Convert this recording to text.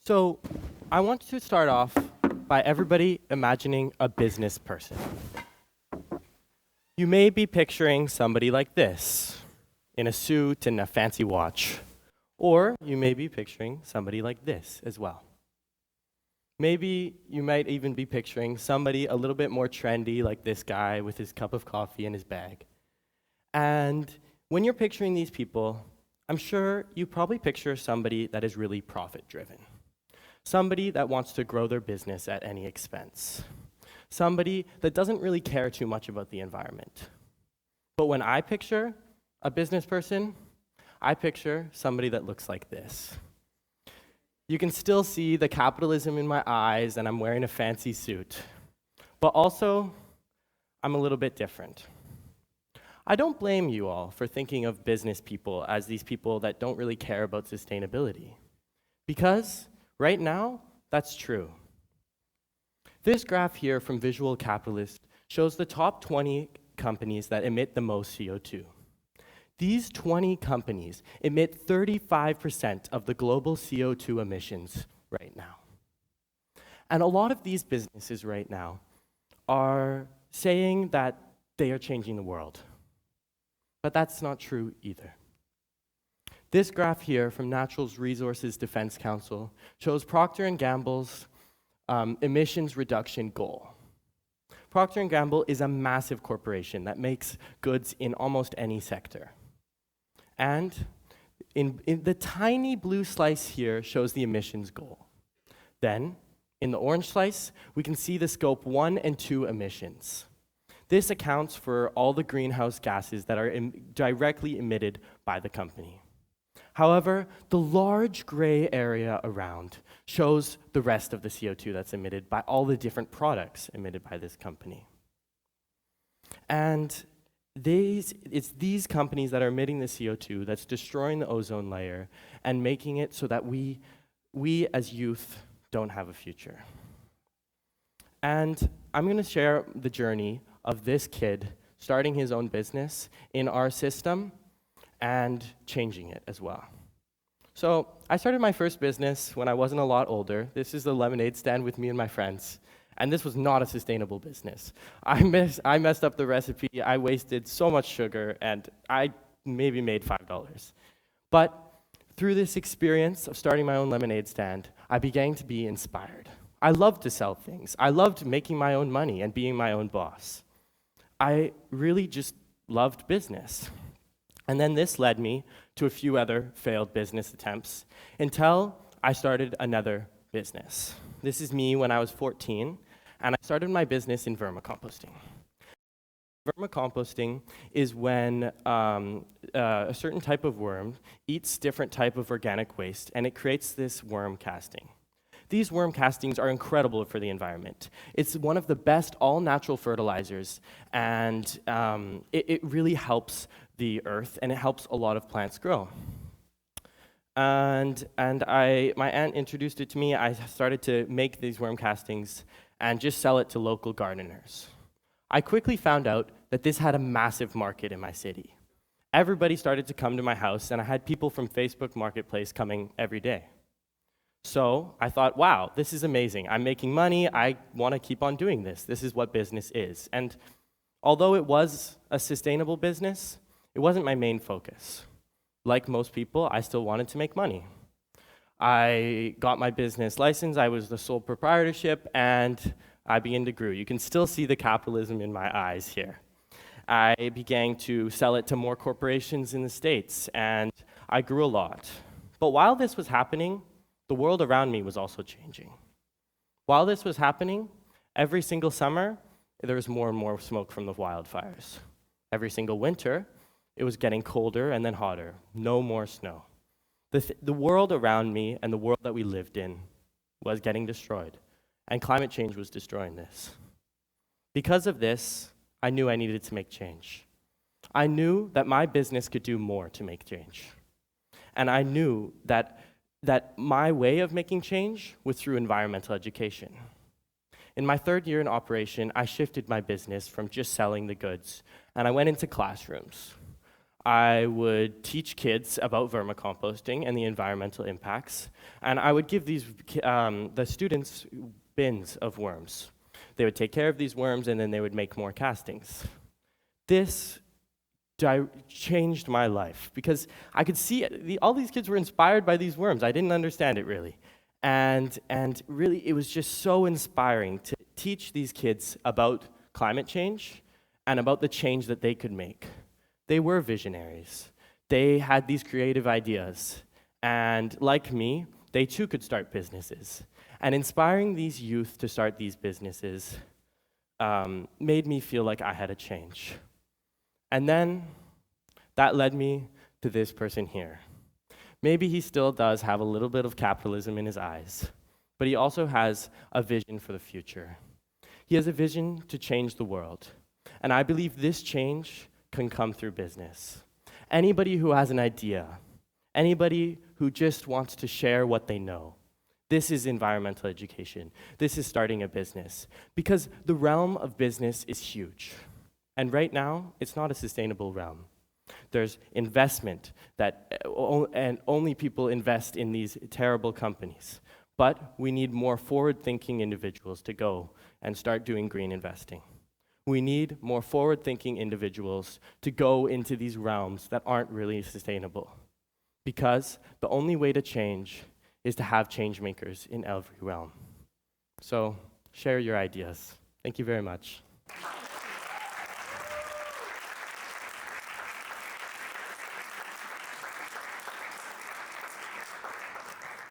So, I want to start off by everybody imagining a business person. You may be picturing somebody like this, in a suit and a fancy watch. Or you may be picturing somebody like this as well. Maybe you might even be picturing somebody a little bit more trendy, like this guy with his cup of coffee and his bag. And when you're picturing these people, I'm sure you probably picture somebody that is really profit driven. Somebody that wants to grow their business at any expense. Somebody that doesn't really care too much about the environment. But when I picture a business person, I picture somebody that looks like this. You can still see the capitalism in my eyes, and I'm wearing a fancy suit. But also, I'm a little bit different. I don't blame you all for thinking of business people as these people that don't really care about sustainability. Because right now, that's true. This graph here from Visual Capitalist shows the top 20 companies that emit the most CO2. These 20 companies emit 35% of the global CO2 emissions right now. And a lot of these businesses right now are saying that they are changing the world. But that's not true either. This graph here from Natural Resources Defense Council shows Procter & Gamble's emissions reduction goal. Procter & Gamble is a massive corporation that makes goods in almost any sector. And in the tiny blue slice here shows the emissions goal. Then, in the orange slice, we can see the scope 1 and 2 emissions. This accounts for all the greenhouse gases that are directly emitted by the company. However, the large gray area around shows the rest of the CO2 that's emitted by all the different products emitted by this company. And it's these companies that are emitting the CO2 that's destroying the ozone layer and making it so that we as youth don't have a future. And I'm going to share the journey of this kid starting his own business in our system and changing it as well. So I started my first business when I wasn't a lot older. This is the lemonade stand with me and my friends. And this was not a sustainable business. I messed up the recipe, I wasted so much sugar, and I maybe made $5. But through this experience of starting my own lemonade stand, I began to be inspired. I loved to sell things. I loved making my own money and being my own boss. I really just loved business. And then this led me to a few other failed business attempts until I started another business. This is me when I was 14, and I started my business in vermicomposting. Vermicomposting is when a certain type of worm eats different type of organic waste, and it creates this worm casting. These worm castings are incredible for the environment. It's one of the best all-natural fertilizers, and it really helps the earth, and it helps a lot of plants grow. And my aunt introduced it to me. I started to make these worm castings and just sell it to local gardeners. I quickly found out that this had a massive market in my city. Everybody started to come to my house, and I had people from Facebook Marketplace coming every day. So I thought, wow, this is amazing. I'm making money. I want to keep on doing this. This is what business is. And although it was a sustainable business, it wasn't my main focus. Like most people, I still wanted to make money. I got my business license. I was the sole proprietorship, and I began to grow. You can still see the capitalism in my eyes here. I began to sell it to more corporations in the States, and I grew a lot. But while this was happening, the world around me was also changing. While this was happening, every single summer, there was more and more smoke from the wildfires. Every single winter, it was getting colder and then hotter. No more snow. The world around me and the world that we lived in was getting destroyed, and climate change was destroying this. Because of this, I knew I needed to make change. I knew that my business could do more to make change. And I knew that my way of making change was through environmental education. In my third year in operation, I shifted my business from just selling the goods, and I went into classrooms. I would teach kids about vermicomposting and the environmental impacts, and I would give the students bins of worms. They would take care of these worms, and then they would make more castings. This changed my life because I could see all these kids were inspired by these worms. I didn't understand it really. And really, it was just so inspiring to teach these kids about climate change and about the change that they could make. They were visionaries. They had these creative ideas. And like me, they too could start businesses. And inspiring these youth to start these businesses made me feel like I had a change. And then that led me to this person here. Maybe he still does have a little bit of capitalism in his eyes, but he also has a vision for the future. He has a vision to change the world, and I believe this change can come through business. Anybody who has an idea, anybody who just wants to share what they know, this is environmental education. This is starting a business, because the realm of business is huge, and right now, it's not a sustainable realm. There's investment and only people invest in these terrible companies. But we need more forward-thinking individuals to go and start doing green investing. We need more forward-thinking individuals to go into these realms that aren't really sustainable. Because the only way to change is to have change makers in every realm. So share your ideas. Thank you very much.